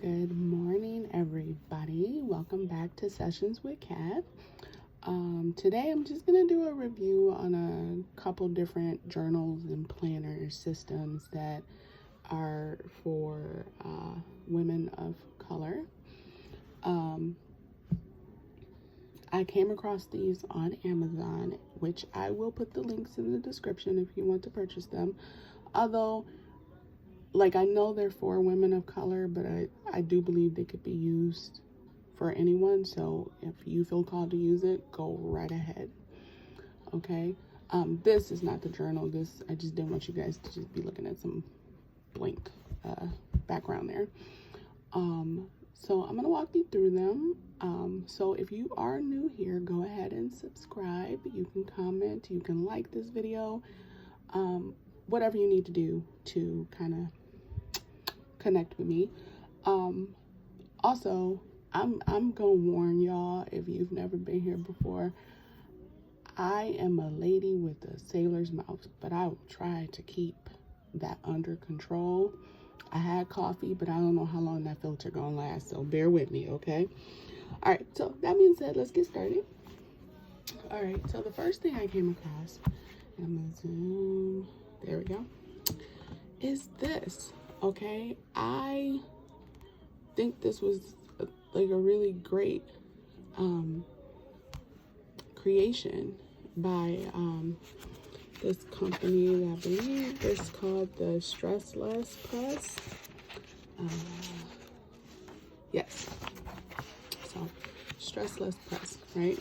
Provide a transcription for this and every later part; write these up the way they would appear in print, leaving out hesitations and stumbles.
Good morning, everybody. Welcome back to Sessions with Kat. Today I'm just going to do a review on a couple different journals and planner systems that are for women of color. I came across these on Amazon, which I will put the links in the description if you want to purchase them. Although, I know they're for women of color, but I do believe they could be used for anyone. So if you feel called to use it, go right ahead. Okay. This is not the journal. I just didn't want you guys to just be looking at some blank background there. So I'm going to walk you through them. So if you are new here, go ahead and subscribe. You can comment, you can like this video, whatever you need to do to kind of connect with me. Also, I'm gonna warn y'all, if you've never been here before, I am a lady with a sailor's mouth, but I will try to keep that under control. I had coffee, but I don't know how long that filter gonna last, so bear with me, okay? All right, so that being said, let's get started. All right, so the first thing I came across, I'm gonna zoom, there we go, is this. Okay, I think this was a really great creation by this company. I believe it's called the Stressless Press. Yes, so Stressless Press, right?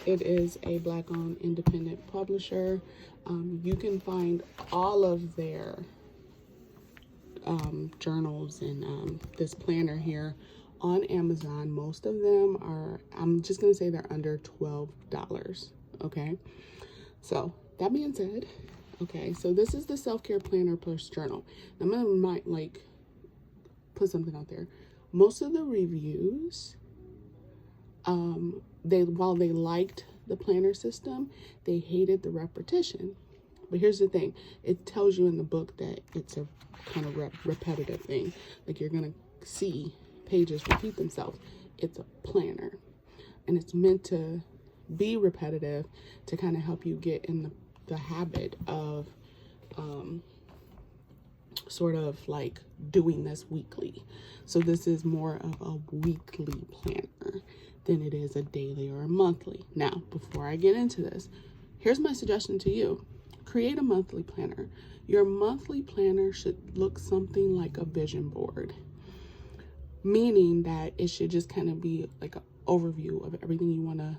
It is a Black-owned independent publisher. You can find all of their journals and this planner here on Amazon. Most of them are, I'm just gonna say they're under $12. Okay, so that being said, okay, so this is the self-care planner plus journal. I'm gonna put something out there. Most of the reviews, while they liked the planner system, they hated the repetition. But here's the thing, it tells you in the book that it's a kind of repetitive thing. Like, you're gonna see pages repeat themselves. It's a planner, and it's meant to be repetitive to kind of help you get in the habit of sort of like doing this weekly. So this is more of a weekly planner than it is a daily or a monthly. Now, before I get into this, here's my suggestion to you. Create a monthly planner. Your monthly planner should look something like a vision board, meaning that it should just kind of be like an overview of everything you want to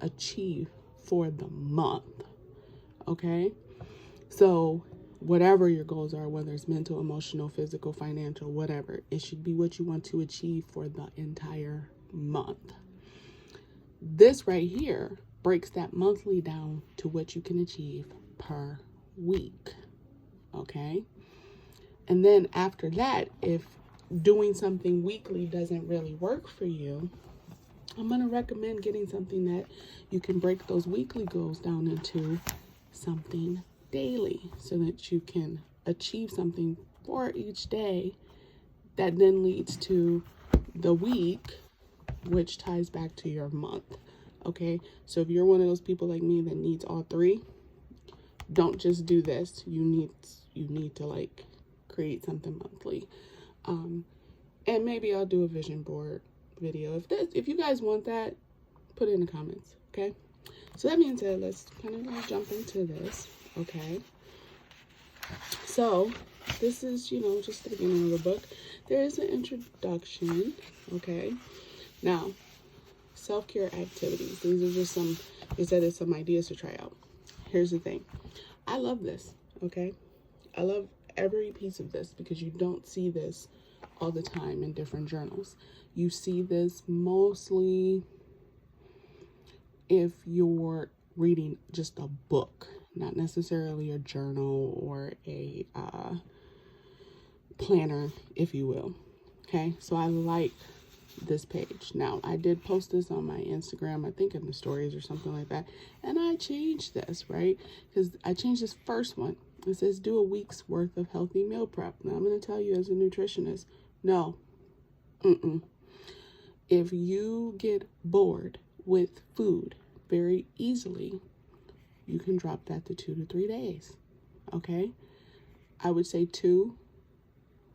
achieve for the month. Okay, so whatever your goals are, whether it's mental, emotional, physical, financial, whatever, it should be what you want to achieve for the entire month. This right here breaks that monthly down to what you can achieve per week. Okay, and then after that, if doing something weekly doesn't really work for you, I'm going to recommend getting something that you can break those weekly goals down into something daily, so that you can achieve something for each day that then leads to the week, which ties back to your month. Okay, so if you're one of those people like me that needs all three, don't just do this. You need to like create something monthly. And maybe I'll do a vision board video. If you guys want that, put it in the comments, okay? So that being said, let's kind of jump into this, okay? So this is, just the beginning of the book. There is an introduction, okay? Now, self-care activities. These are just some ideas to try out. Here's the thing. I love this, okay? I love every piece of this because you don't see this all the time in different journals. You see this mostly if you're reading just a book, not necessarily a journal or a planner, if you will. Okay, so I like this page. Now, I did post this on my Instagram, I think in the stories or something like that, and I changed this, right? Because I changed this first one. It says do a week's worth of healthy meal prep. Now, I'm going to tell you as a nutritionist, No. Mm-mm. If you get bored with food very easily, you can drop that to 2 to 3 days. Okay? I would say 2,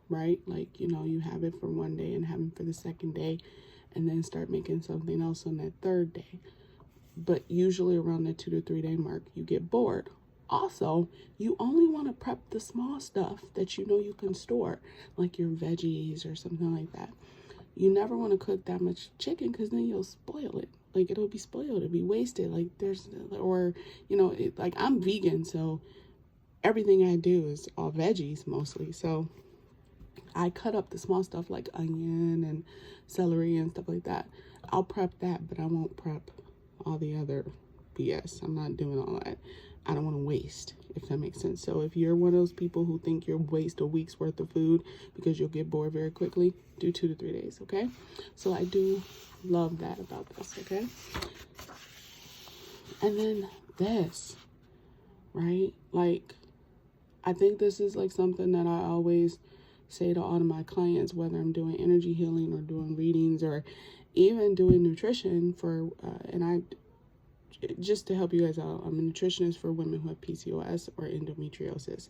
right? Like, you have it for one day and have it for the second day, and then start making something else on that third day. But usually around the 2 to 3 day mark, you get bored. Also, you only want to prep the small stuff that you can store, like your veggies or something like that. You never want to cook that much chicken because then you'll spoil it. Like, it'll be spoiled, it'll be wasted. Like, like I'm vegan, so everything I do is all veggies mostly. So I cut up the small stuff like onion and celery and stuff like that. I'll prep that, but I won't prep all the other BS. I'm not doing all that. I don't want to waste, if that makes sense. So if you're one of those people who think you'll waste a week's worth of food because you'll get bored very quickly, do 2 to 3 days, okay? So I do love that about this, okay? And then this, right? Like, I think this is like something that I always say to all of my clients, whether I'm doing energy healing or doing readings or even doing nutrition for, just to help you guys out, I'm a nutritionist for women who have PCOS or endometriosis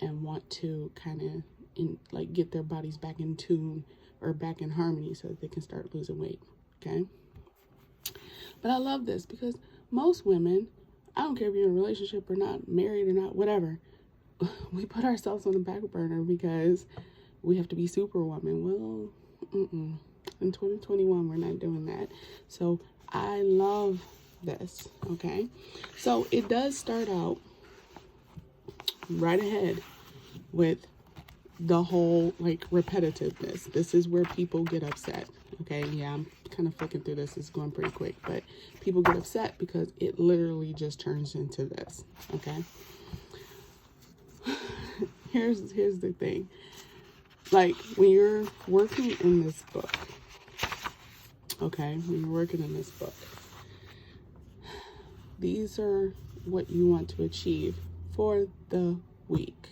and want to kind of get their bodies back in tune or back in harmony so that they can start losing weight, okay? But I love this because most women, I don't care if you're in a relationship or not, married or not, whatever, we put ourselves on the back burner because we have to be superwoman. Well, in 2021, we're not doing that. So I love this, okay? So it does start out right ahead with the whole repetitiveness. This is where people get upset, okay? Yeah, I'm kind of flicking through this. It's going pretty quick, but people get upset because it literally just turns into this, okay? Here's the thing. Like, when you're working in this book, okay, when you're working in this book, these are what you want to achieve for the week.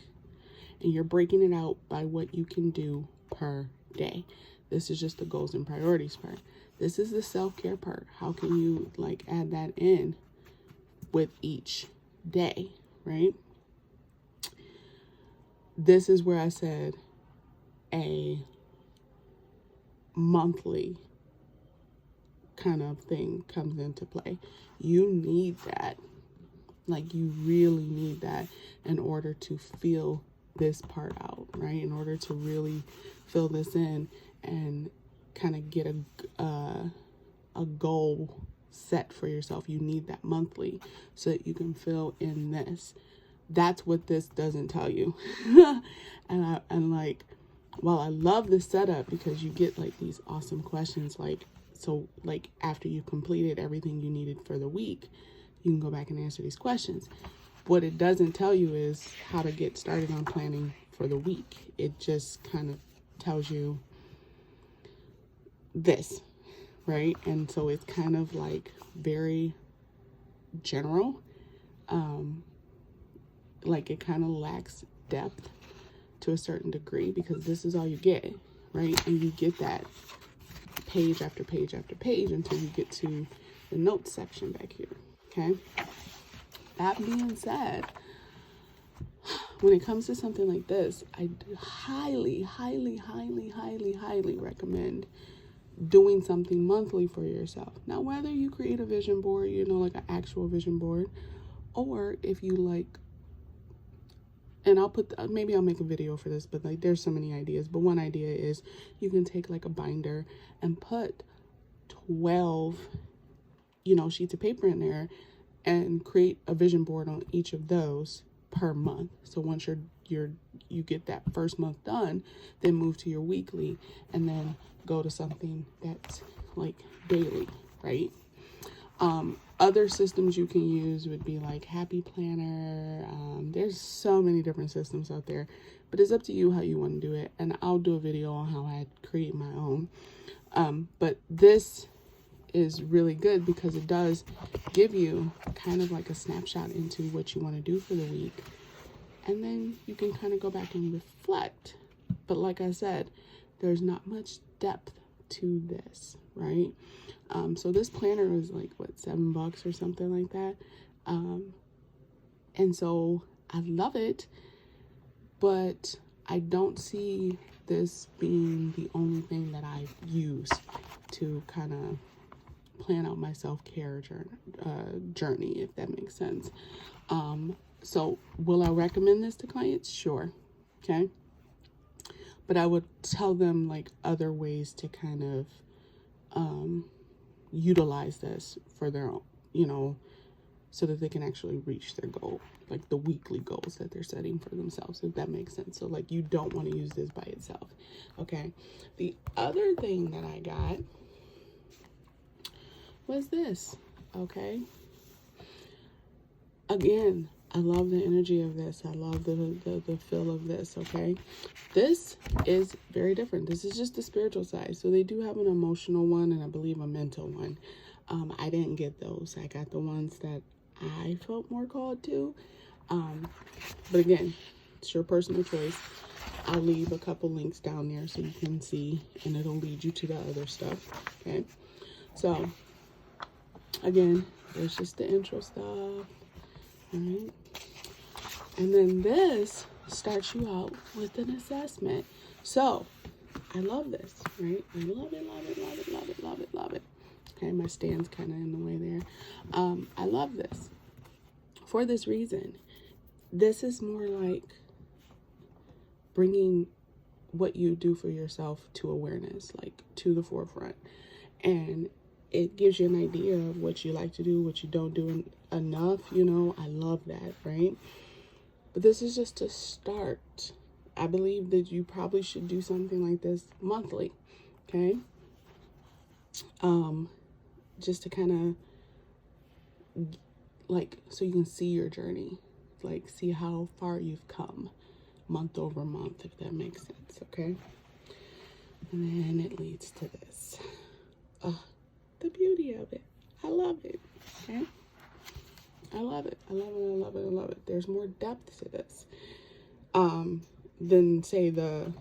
And you're breaking it out by what you can do per day. This is just the goals and priorities part. This is the self-care part. How can you add that in with each day, right? This is where I said a monthly kind of thing comes into play. You need that. You really need that in order to feel this part out, right? In order to really fill this in and kind of get a goal set for yourself. You need that monthly so that you can fill in this. That's what this doesn't tell you. While I love this setup because you get these awesome questions, after you completed everything you needed for the week, you can go back and answer these questions. What it doesn't tell you is how to get started on planning for the week. It just kind of tells you this, right? And so it's kind of very general. It kind of lacks depth to a certain degree because this is all you get, right? And you get that page after page after page until you get to the notes section back here, okay? That being said, when it comes to something like this, I highly, highly, highly, highly, highly recommend doing something monthly for yourself. Now, whether you create a vision board, an actual vision board, or if you and maybe I'll make a video for this, but there's so many ideas. But one idea is you can take a binder and put 12, sheets of paper in there and create a vision board on each of those per month. So once you get that first month done, then move to your weekly and then go to something that's daily, right? Other systems you can use would be Happy Planner. There's so many different systems out there, but it's up to you how you want to do it. And I'll do a video on how I create my own. But this is really good because it does give you kind of a snapshot into what you want to do for the week. And then you can kind of go back and reflect. But like I said, there's not much depth to this, right? So this planner is like, what, $7 or something like that. And so I love it, but I don't see this being the only thing that I use to kind of plan out my self-care journey, if that makes sense. So will I recommend this to clients? Sure. Okay. But I would tell them like other ways to kind of utilize this for their own, you know, so that they can actually reach their goal, like the weekly goals that they're setting for themselves, if that makes sense. So like, you don't want to use this by itself. Okay. The other thing that I got was this. Okay. Again, I love the energy of this. I love the feel of this. Okay. This is very different. This is just the spiritual side. So they do have an emotional one and I believe a mental one. I didn't get those. I got the ones that I felt more called to. But again, it's your personal choice. I'll leave a couple links down there so you can see, and it'll lead you to the other stuff. Okay. So again, there's just the intro stuff. All right. And then this starts you out with an assessment. So I love this, right? I love it, love it, love it, love it, love it, love it. Okay, my stand's kind of in the way there. I love this for this reason. This is more like bringing what you do for yourself to awareness, like to the forefront. And it gives you an idea of what you like to do, what you don't do enough, you know. I love that, right? But this is just a start. I believe that you probably should do something like this monthly, okay? Just to kind of, like, so you can see your journey, like, see how far you've come month over month, if that makes sense, okay? And then it leads to this. The beauty of it. I love it, okay? I love it. I love it. I love it. I love it. There's more depth to this than say than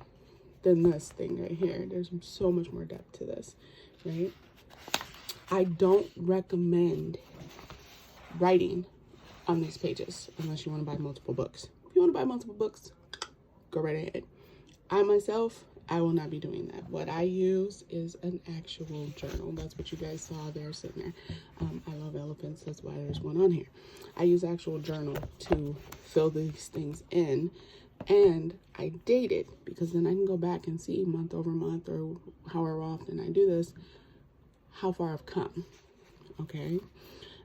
this thing right here. There's so much more depth to this, right? I don't recommend writing on these pages unless you want to buy multiple books. If you want to buy multiple books, go right ahead. I myself, I will not be doing that. What I use is an actual journal. That's what you guys saw there sitting there. I love elephants. That's why there's one on here. I use actual journal to fill these things in, and I date it because then I can go back and see month over month or however often I do this, how far I've come. Okay.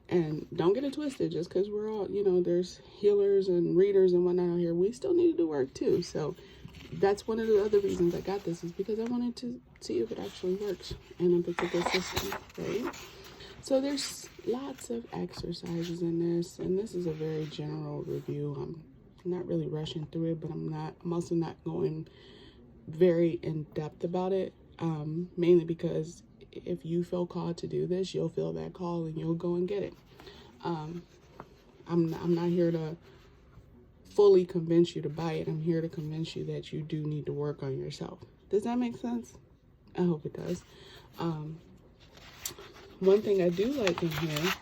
And don't get it twisted, just because we're all, you know, there's healers and readers and whatnot out here, we still need to do work too. So that's one of the other reasons I got this, is because I wanted to see if it actually works and if it's a good system, right? So there's lots of exercises in this, and this is a very general review. I'm not really rushing through it, but I'm also not going very in depth about it, mainly because if you feel called to do this, you'll feel that call and you'll go and get it. I'm not here to fully convince you to buy it. I'm here to convince you that you do need to work on yourself. Does that make sense? I hope it does. One thing I do like in here,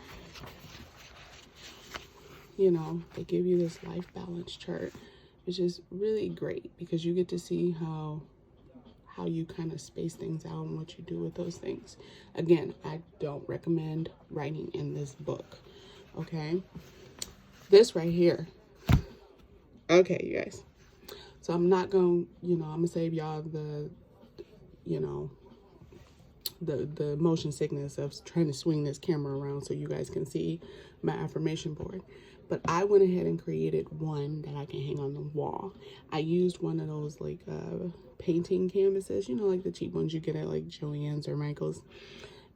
you know, they give you this life balance chart, which is really great because you get to see how you kind of space things out and what you do with those things. Again, I don't recommend writing in this book, okay? This right here. Okay, you guys. So I'm not going, you know, I'm going to save y'all the, you know, the motion sickness of trying to swing this camera around so you guys can see my affirmation board. But I went ahead and created one that I can hang on the wall. I used one of those like painting canvases, you know, like the cheap ones you get at like Joann's or Michael's.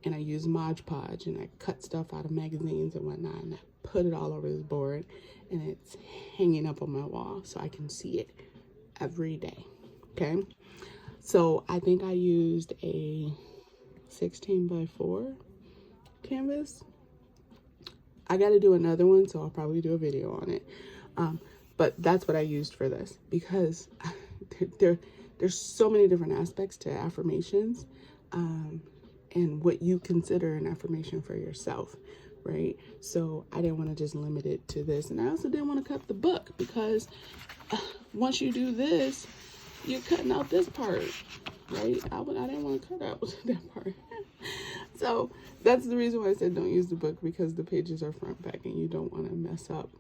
And I used Mod Podge and I cut stuff out of magazines and whatnot. And I put it all over this board and it's hanging up on my wall so I can see it every day. Okay. So I think I used a 16x4 canvas. I got to do another one, so I'll probably do a video on it. But that's what I used for this because there's so many different aspects to affirmations, and what you consider an affirmation for yourself, right? So I didn't want to just limit it to this. And I also didn't want to cut the book, because once you do this, you're cutting out this part, right? I didn't want to cut out that part. So that's the reason why I said don't use the book, because the pages are front back and you don't want to mess up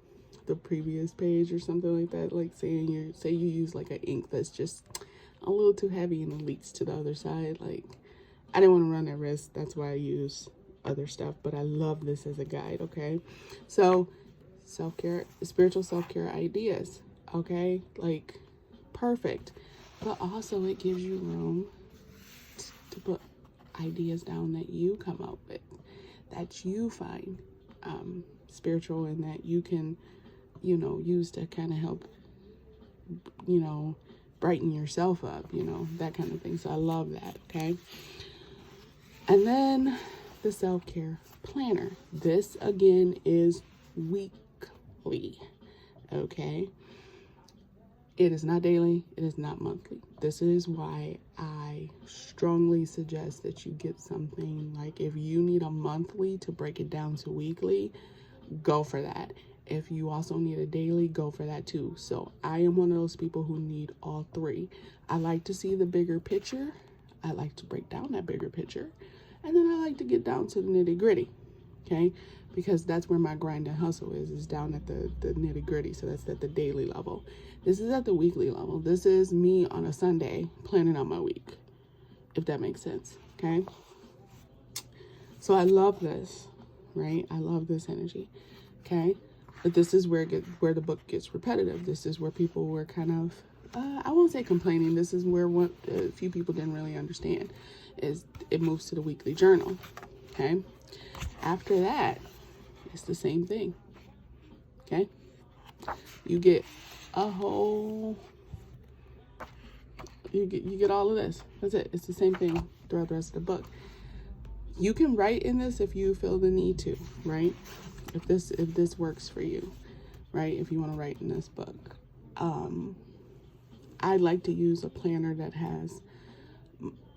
the previous page or something like that. Like say you use like an ink that's just a little too heavy and it leaks to the other side. Like, I didn't want to run that risk. That's why I use other stuff, but I love this as a guide. Okay, so self-care, spiritual self-care ideas. Okay, like perfect, but also it gives you room to put ideas down that you come up with, that you find spiritual, and that you can, use to kind of help, brighten yourself up, that kind of thing. So I love that. Okay. And then the self-care planner. This again is weekly. Okay. It is not daily. It is not monthly. This is why I strongly suggest that you get something like, if you need a monthly to break it down to weekly, go for that. If you also need a daily, go for that too. So I am one of those people who need all three. I like to see the bigger picture. I like to break down that bigger picture. And then I like to get down to the nitty gritty. Okay. Because that's where my grind and hustle is down at the nitty gritty. So that's at the daily level. This is at the weekly level. This is me on a Sunday planning out my week, if that makes sense. Okay. So I love this, right? I love this energy. Okay. But this is where the book gets repetitive. This is where people were kind of, I won't say complaining. This is where what a few people didn't really understand is it moves to the weekly journal. Okay. After that, it's the same thing. Okay. You get a whole, you get all of this. That's it. It's the same thing throughout the rest of the book. You can write in this if you feel the need to, right? If this works for you, right? If you want to write in this book. I like to use a planner that has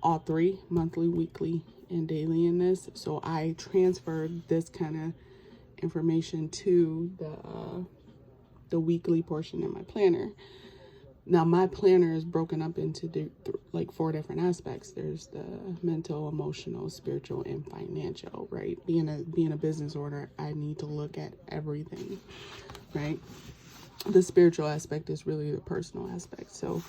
all three, monthly, weekly, and daily in this. So I transferred this kind of information to the weekly portion in my planner. Now my planner is broken up into like 4 different aspects. There's the mental, emotional, spiritual, and financial, right? Being a business owner, I need to look at everything, right? The spiritual aspect is really the personal aspect. So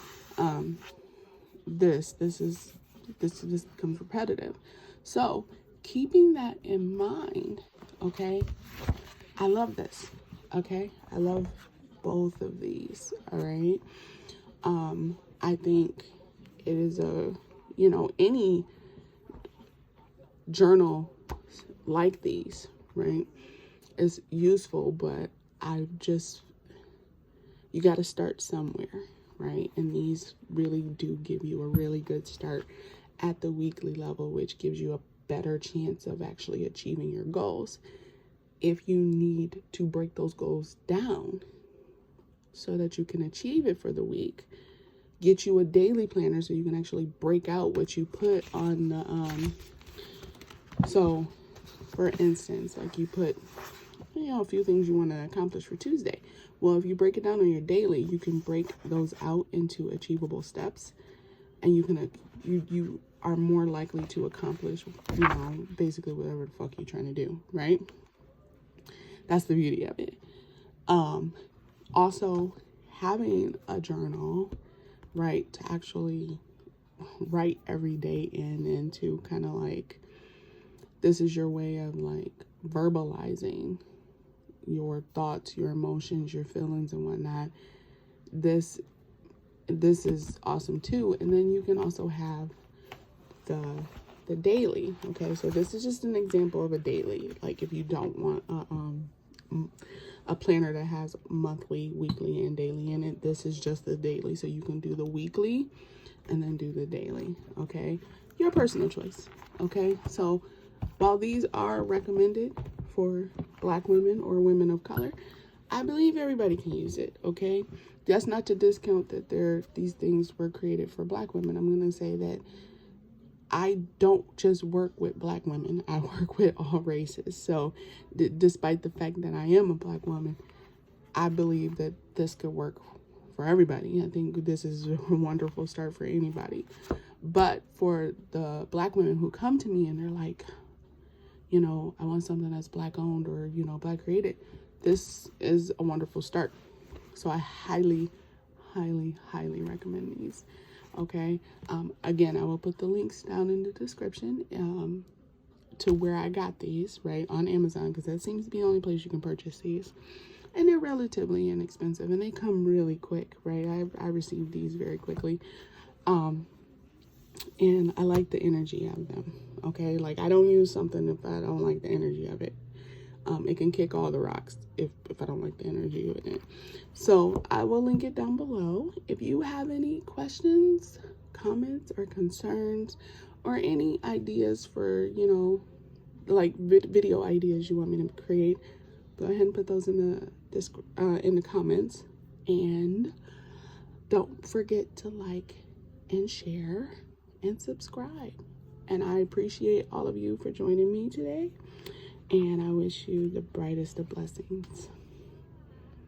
this becomes repetitive. So keeping that in mind, okay, I love this. Okay, I love both of these. All right. I think it is any journal like these, right, is useful, but you got to start somewhere, right? And these really do give you a really good start at the weekly level, which gives you a better chance of actually achieving your goals. If you need to break those goals down so that you can achieve it for the week, get you a daily planner so you can actually break out what you put on the so for instance, like you put a few things you want to accomplish for Tuesday. Well, if you break it down on your daily, you can break those out into achievable steps, and you are more likely to accomplish basically whatever the fuck you're trying to do, right? That's the beauty of it. Also having a journal, right, to actually write every day and to kind of like, this is your way of like verbalizing your thoughts, your emotions, your feelings and whatnot. This is awesome too. And then you can also have the daily. Okay, so this is just an example of a daily. Like if you don't want a planner that has monthly, weekly, and daily in it, this is just the daily. So you can do the weekly and then do the daily. Okay, your personal choice. Okay, so while these are recommended for Black women or women of color, I believe everybody can use it, okay? That's not to discount that these things were created for Black women. I'm going to say that I don't just work with Black women. I work with all races. So despite the fact that I am a Black woman, I believe that this could work for everybody. I think this is a wonderful start for anybody. But for the Black women who come to me and they're like, you know, I want something that's Black owned or, you know, Black created, this is a wonderful start. So I highly, highly, highly recommend these. Okay. Again, I will put the links down in the description to where I got these, right, on Amazon, because that seems to be the only place you can purchase these. And they're relatively inexpensive and they come really quick, right? I received these very quickly. And I like the energy of them. Okay. Like, I don't use something if I don't like the energy of it. It can kick all the rocks if I don't like the energy of it. So I will link it down below. If you have any questions, comments, or concerns, or any ideas for, you know, like video ideas you want me to create, go ahead and put those in the comments. And don't forget to like and share and subscribe. And I appreciate all of you for joining me today. And I wish you the brightest of blessings.